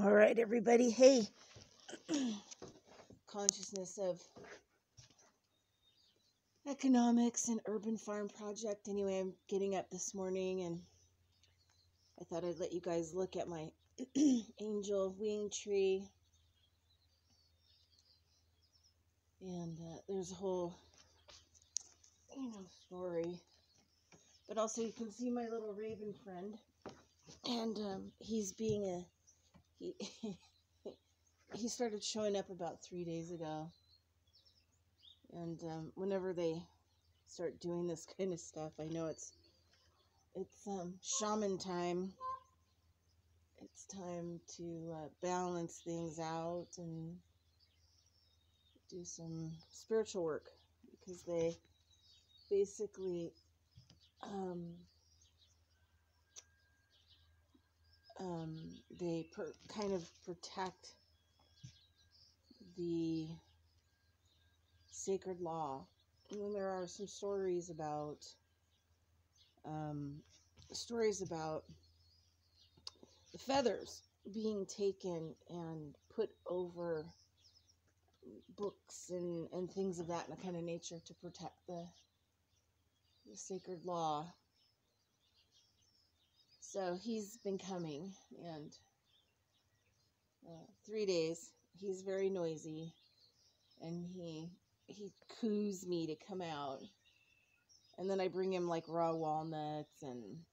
All right, everybody. Hey, consciousness of economics and urban farm project. Anyway, I'm getting up this morning and I thought I'd let you guys look at my angel wing tree. And there's a whole, story. But also you can see my little raven friend. And he's being he started showing up about 3 days ago. And whenever they start doing this kind of stuff, I know it's shaman time. It's time to balance things out and do some spiritual work, because they basically kind of protect the sacred law. And there are some stories about the feathers being taken and put over books and things of that kind of nature to protect the sacred law. So he's been coming, and 3 days. He's very noisy, and he coos me to come out. And then I bring him like raw walnuts, and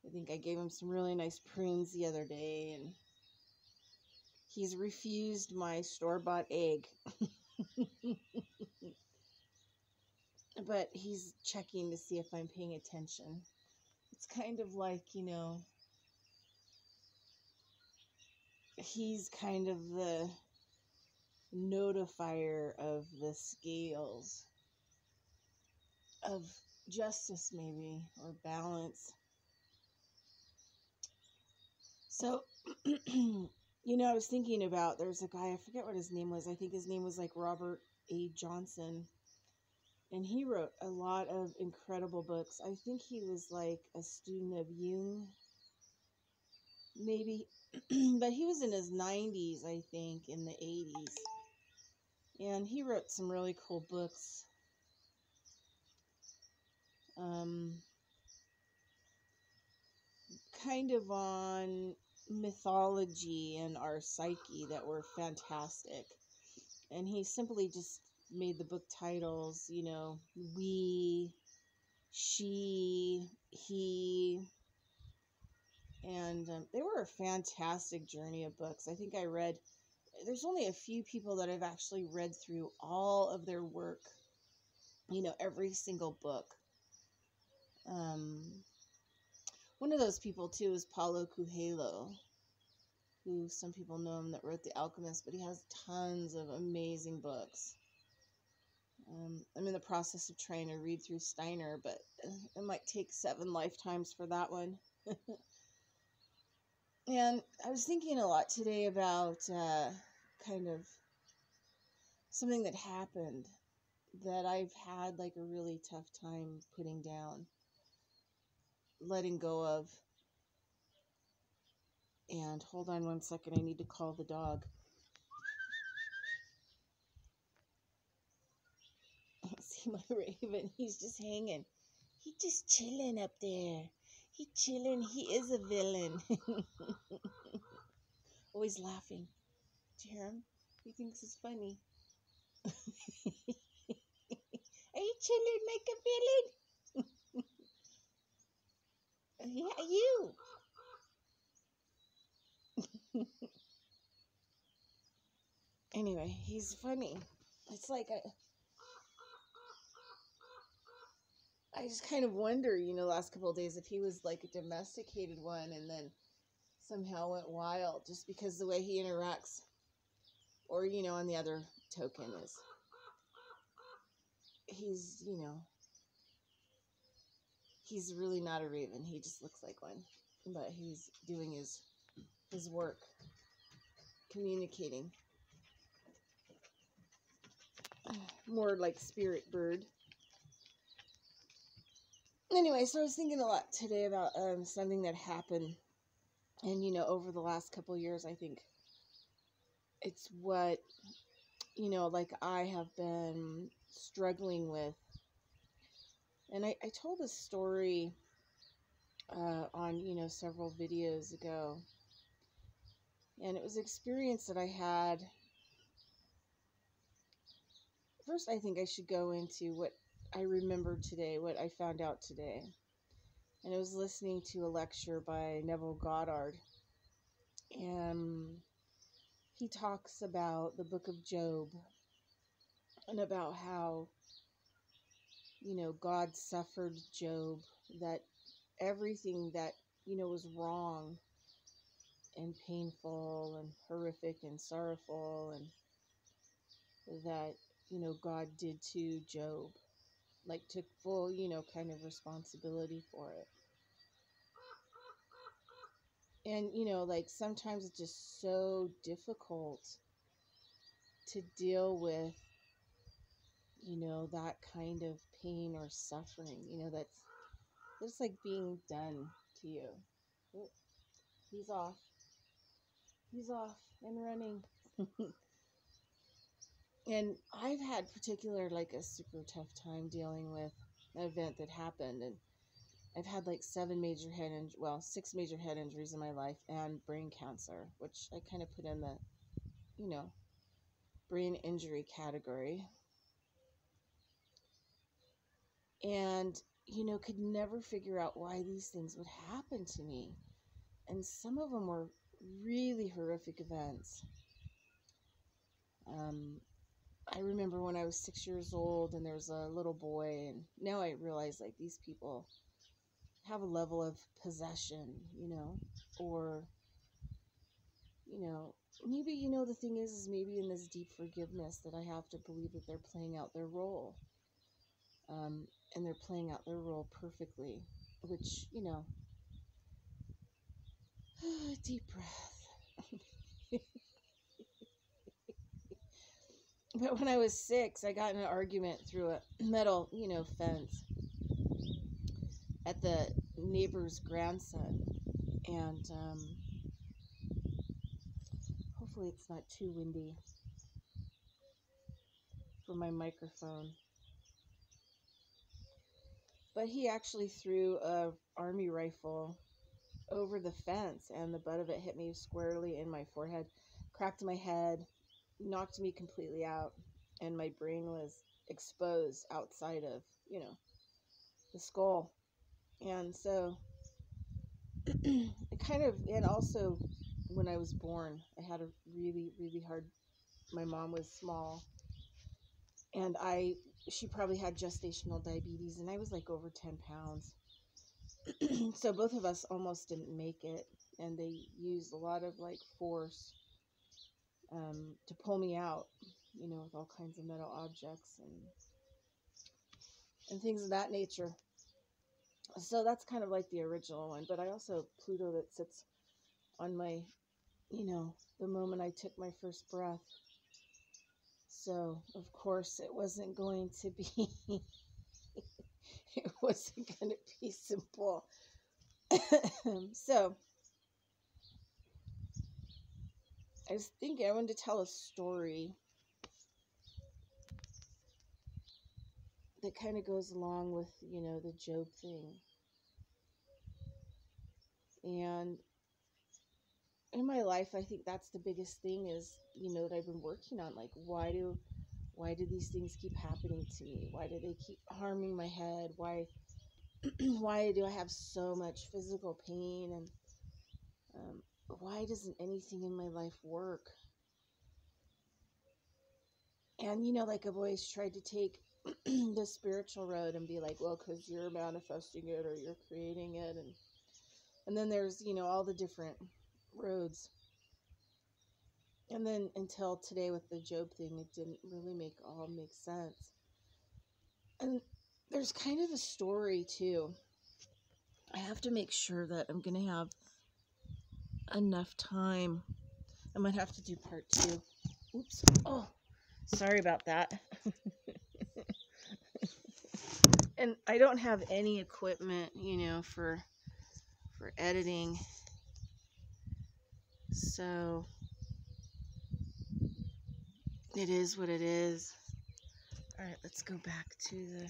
I think I gave him some really nice prunes the other day, and he's refused my store-bought egg. But he's checking to see if I'm paying attention. It's kind of like, he's kind of the notifier of the scales of justice, maybe, or balance. So, I was thinking about, there's a guy, I forget what his name was. I think his name was like Robert A. Johnson. And he wrote a lot of incredible books. I think he was like a student of Jung, maybe. But he was in his 90s, I think, in the 80s. And he wrote some really cool books. Kind of on mythology and our psyche that were fantastic. And he simply just made the book titles, we, she, he, and they were a fantastic journey of books. I think there's only a few people that I've actually read through all of their work, every single book. One of those people too is Paulo Coelho, who some people know him, that wrote The Alchemist, but he has tons of amazing books. I'm in the process of trying to read through Steiner, but it might take 7 lifetimes for that one. And I was thinking a lot today about kind of something that happened that I've had like a really tough time putting down, letting go of. And hold on 1 second, I need to call the dog. See my raven, he's just hanging. He's just chilling up there. He's chilling. He is a villain. Always laughing. Do you hear him? He thinks it's funny. Are you chilling like a villain? Yeah, you. Anyway, he's funny. It's like I just kind of wonder, last couple of days, if he was like a domesticated one and then somehow went wild just because the way he interacts. Or, on the other token is he's really not a raven. He just looks like one. But he's doing his work, communicating. More like spirit bird. Anyway, so I was thinking a lot today about something that happened And, over the last couple of years, I think it's what, like I have been struggling with. And I told a story on, several videos ago. And it was an experience that I had. First, I think I should go into what I remembered today, what I found out today. And I was listening to a lecture by Neville Goddard. And he talks about the book of Job and about how, God suffered Job, that everything that, was wrong and painful and horrific and sorrowful, and that, God did to Job, like took full, kind of responsibility for it. And, like sometimes it's just so difficult to deal with, that kind of pain or suffering, that's like being done to you. Oh, he's off. He's off and running. And I've had particular, like a super tough time dealing with an event that happened. And I've had like 6 major head injuries in my life and brain cancer, which I kind of put in the, brain injury category. And, could never figure out why these things would happen to me. And some of them were really horrific events. I remember when I was 6 years old and there was a little boy, and now I realize like these people have a level of possession, or, maybe, the thing is maybe in this deep forgiveness that I have to believe that they're playing out their role. And they're playing out their role perfectly, which, deep breath. But when I was 6, I got in an argument through a metal, fence at the neighbor's grandson. And hopefully it's not too windy for my microphone. But he actually threw a army rifle over the fence, and the butt of it hit me squarely in my forehead, cracked my head, knocked me completely out, and my brain was exposed outside of, the skull. And so it kind of, and also when I was born, I had a really, really hard, my mom was small, and she probably had gestational diabetes, and I was like over 10 pounds. So both of us almost didn't make it, and they used a lot of like force to pull me out, with all kinds of metal objects and things of that nature. So that's kind of like the original one. But I also, Pluto that sits on my, the moment I took my first breath. So, of course, it wasn't going to be, it wasn't going to be simple. So, I was thinking I wanted to tell a story that kind of goes along with, the Job thing. And in my life, I think that's the biggest thing is, that I've been working on. Like, why do these things keep happening to me? Why do they keep harming my head? Why do I have so much physical pain? And why doesn't anything in my life work? And, like I've always tried to take the spiritual road and be like, well, because you're manifesting it or you're creating it. And then there's, all the different roads. And then until today with the Job thing, it didn't really make sense. And there's kind of a story too. I have to make sure that I'm going to have enough time. I might have to do part 2. Oops. Oh, sorry about that. And I don't have any equipment, for editing. So it is what it is. All right, let's go back to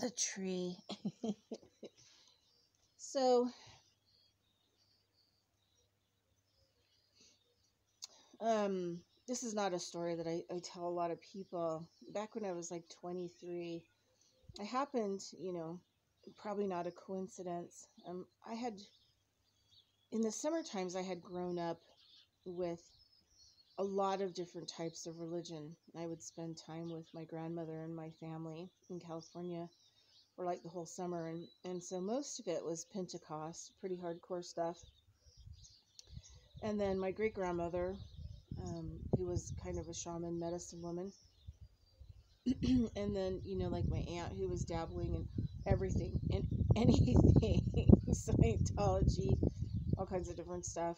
the tree. So, this is not a story that I tell a lot of people. Back when I was like 23, I happened, probably not a coincidence. In the summer times, I had grown up with a lot of different types of religion. I would spend time with my grandmother and my family in California for like the whole summer. And so most of it was Pentecost, pretty hardcore stuff. And then my great grandmother, who was kind of a shaman medicine woman. And then, like my aunt who was dabbling in everything and anything, Scientology, all kinds of different stuff.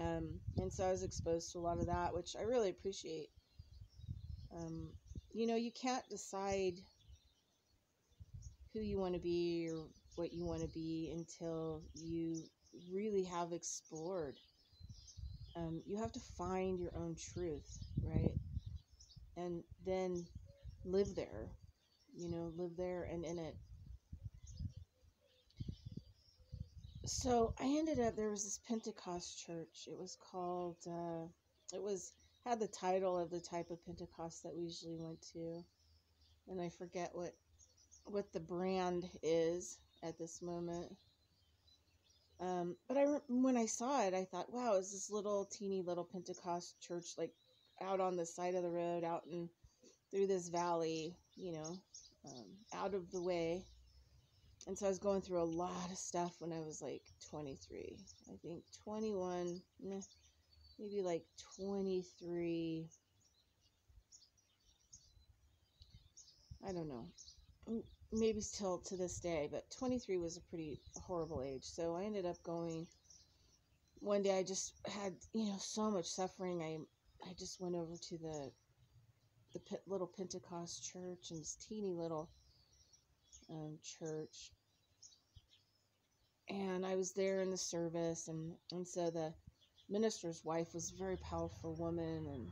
And so I was exposed to a lot of that, which I really appreciate. You can't decide who you want to be or what you want to be until you really have explored. You have to find your own truth, right? And then live there, live there and in it. So I ended up, there was this Pentecost church. It was called, had the title of the type of Pentecost that we usually went to. And I forget what the brand is at this moment. But when I saw it, I thought, wow, it's this little teeny little Pentecost church, like out on the side of the road, out in through this valley, out of the way. And so I was going through a lot of stuff when I was like 23. I think 21, maybe like 23. I don't know. Maybe still to this day, but 23 was a pretty horrible age. So I ended up going. One day I just had, so much suffering. I just went over to the little Pentecost church, and this teeny little church. And I was there in the service, and so the minister's wife was a very powerful woman, and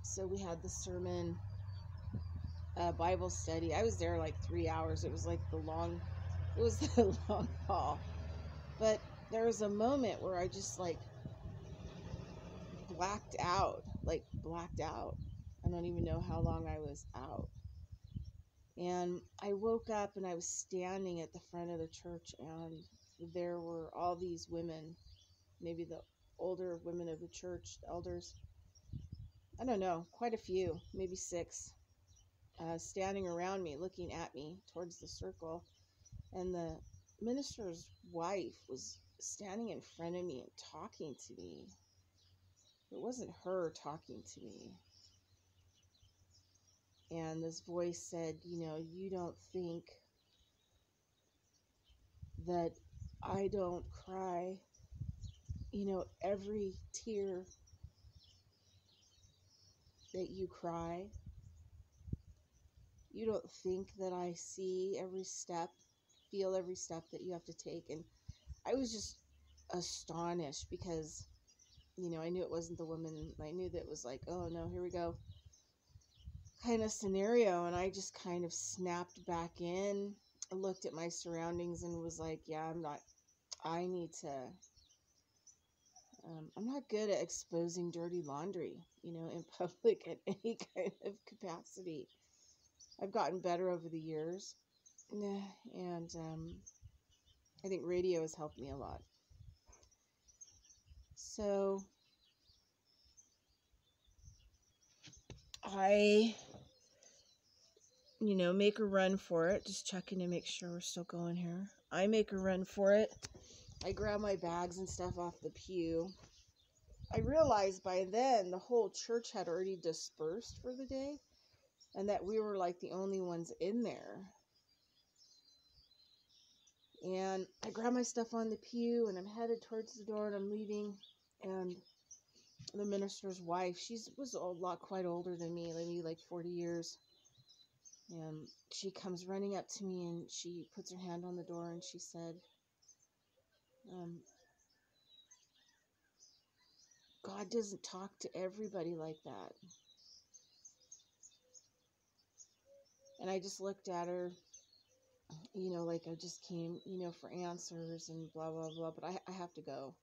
so we had the sermon, Bible study. I was there like 3 hours. It was the long haul. But there was a moment where I just blacked out. I don't even know how long I was out. And I woke up and I was standing at the front of the church, and there were all these women, maybe the older women of the church, the elders. I don't know, quite a few, maybe 6, standing around me, looking at me towards the circle. And the minister's wife was standing in front of me and talking to me. It wasn't her talking to me. And this voice said, you don't think that I don't cry, every tear that you cry. You don't think that I see every step, feel every step that you have to take. And I was just astonished because, I knew it wasn't the woman. I knew that it was like, oh no, here we go kind of scenario. And I just kind of snapped back in, looked at my surroundings, and was like, yeah, I'm not good at exposing dirty laundry, in public at any kind of capacity. I've gotten better over the years, and I think radio has helped me a lot. So I, make a run for it, just checking to make sure we're still going here. I make a run for it. I grab my bags and stuff off the pew. I realized by then the whole church had already dispersed for the day, and that we were like the only ones in there. And I grab my stuff on the pew, and I'm headed towards the door, and I'm leaving. And the minister's wife, she was quite older than me, maybe like 40 years. And she comes running up to me, and she puts her hand on the door, and she said, God doesn't talk to everybody like that. And I just looked at her, like I just came, for answers and blah, blah, blah, but I have to go.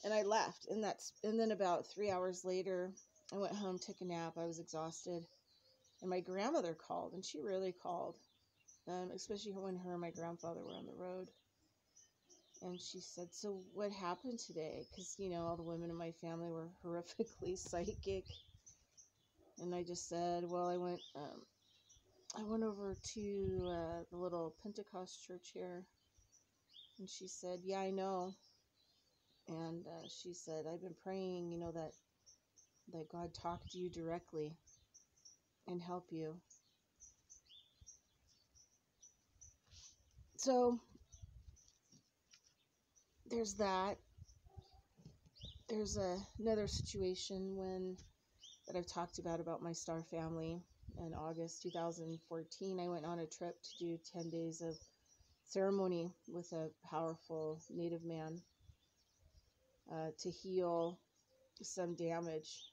And I left. And then about 3 hours later, I went home, took a nap. I was exhausted. And my grandmother called, and she really called, especially when her and my grandfather were on the road. And she said, "So what happened today?" Because, all the women in my family were horrifically psychic. And I just said, well, I went over to the little Pentecost church here. And she said, "Yeah, I know." And she said, "I've been praying, that God talked to you directly and help you." So there's that. There's another situation that I've talked about my star family. In August 2014, I went on a trip to do 10 days of ceremony with a powerful native man to heal some damage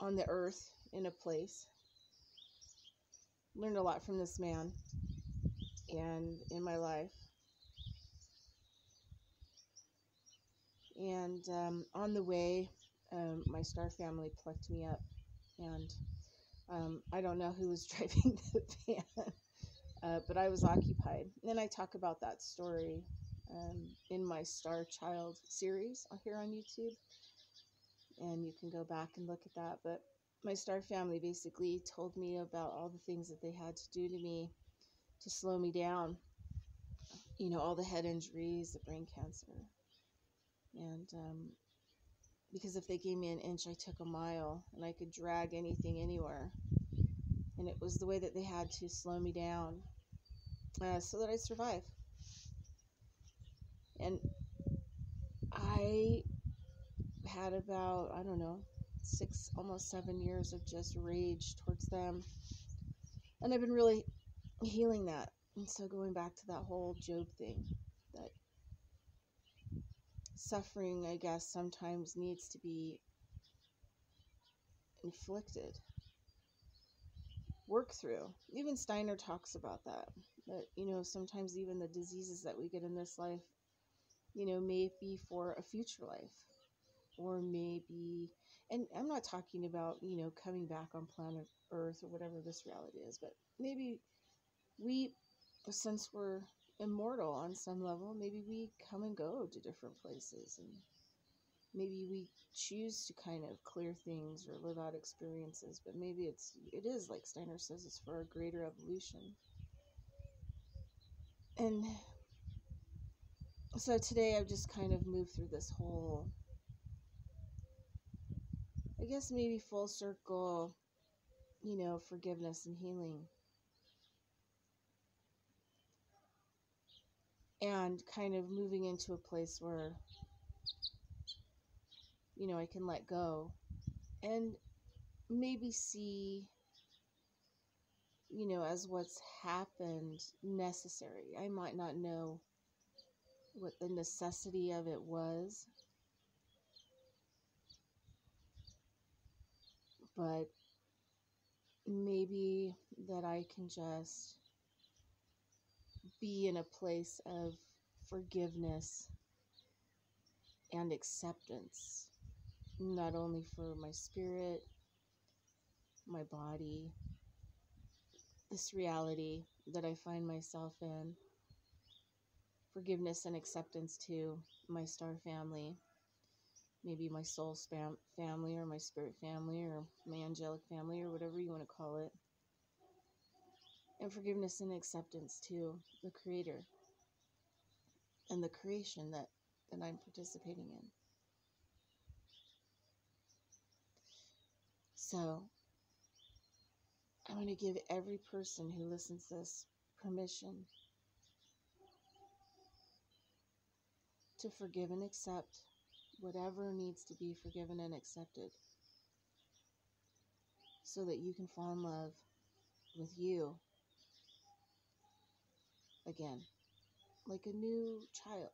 on the earth in a place. Learned a lot from this man and in my life. And on the way, my star family plucked me up, and I don't know who was driving the van, but I was occupied. And I talk about that story in my Star Child series here on YouTube, and you can go back and look at that. But my star family basically told me about all the things that they had to do to me to slow me down. All the head injuries, the brain cancer. And because if they gave me an inch, I took a mile, and I could drag anything anywhere. And it was the way that they had to slow me down so that I survive. And I had about, I don't know, 6, almost 7 years of just rage towards them. And I've been really healing that. And so going back to that whole Job thing, that suffering, I guess, sometimes needs to be inflicted, work through. Even Steiner talks about that sometimes even the diseases that we get in this life, may be for a future life, or maybe, and I'm not talking about, coming back on planet Earth or whatever this reality is, but maybe we, since we're immortal on some level, maybe we come and go to different places, and maybe we choose to kind of clear things or live out experiences, but maybe it is like Steiner says, it's for a greater evolution. And so today I've just kind of moved through this whole, I guess maybe full circle, forgiveness and healing. And kind of moving into a place where, I can let go and maybe see, as what's happened necessary. I might not know what the necessity of it was, but maybe that I can just be in a place of forgiveness and acceptance, not only for my spirit, my body, this reality that I find myself in, forgiveness and acceptance to my star family, maybe my soul family, or my spirit family, or my angelic family, or whatever you want to call it, and forgiveness and acceptance to the Creator and the creation that I'm participating in. So I want to give every person who listens to this permission to forgive and accept whatever needs to be forgiven and accepted, so that you can fall in love with you again, like a new child.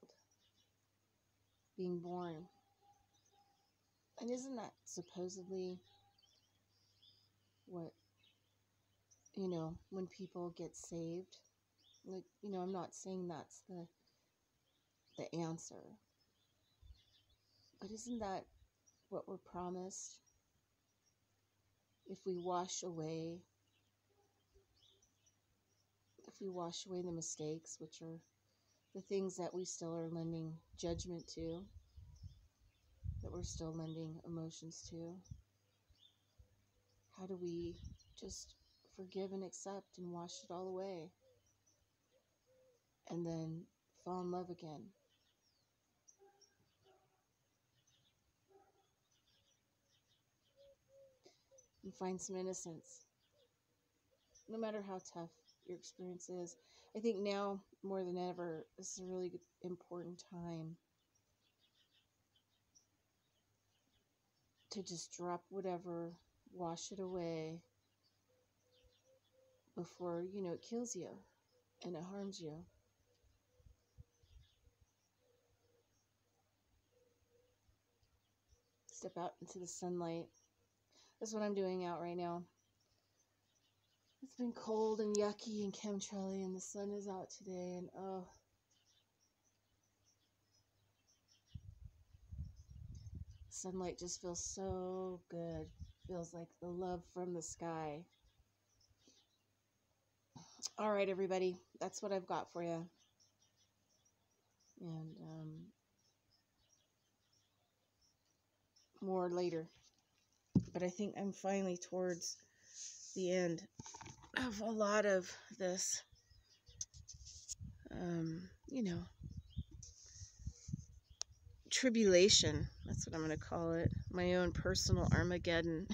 being born. And isn't that supposedly what, when people get saved? Like, I'm not saying that's the answer. But isn't that what we're promised? If we wash away the mistakes, which are the things that we still are lending judgment to, that we're still lending emotions to, how do we just forgive and accept and wash it all away? And then fall in love again. And find some innocence. No matter how tough your experience is. I think now, more than ever, this is a really important time to just drop whatever, wash it away before, it kills you and it harms you. Step out into the sunlight. That's what I'm doing out right now. It's been cold and yucky and chemtraily, and the sun is out today, and oh, sunlight just feels so good. Feels like the love from the sky. All right, everybody, that's what I've got for you. And more later. But I think I'm finally towards the end of a lot of this, tribulation. That's what I'm going to call it. My own personal Armageddon.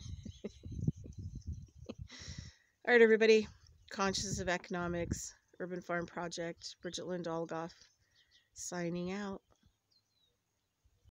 All right, everybody. Conscious of Economics, Urban Farm Project, Bridget Lind Olgoff, signing out.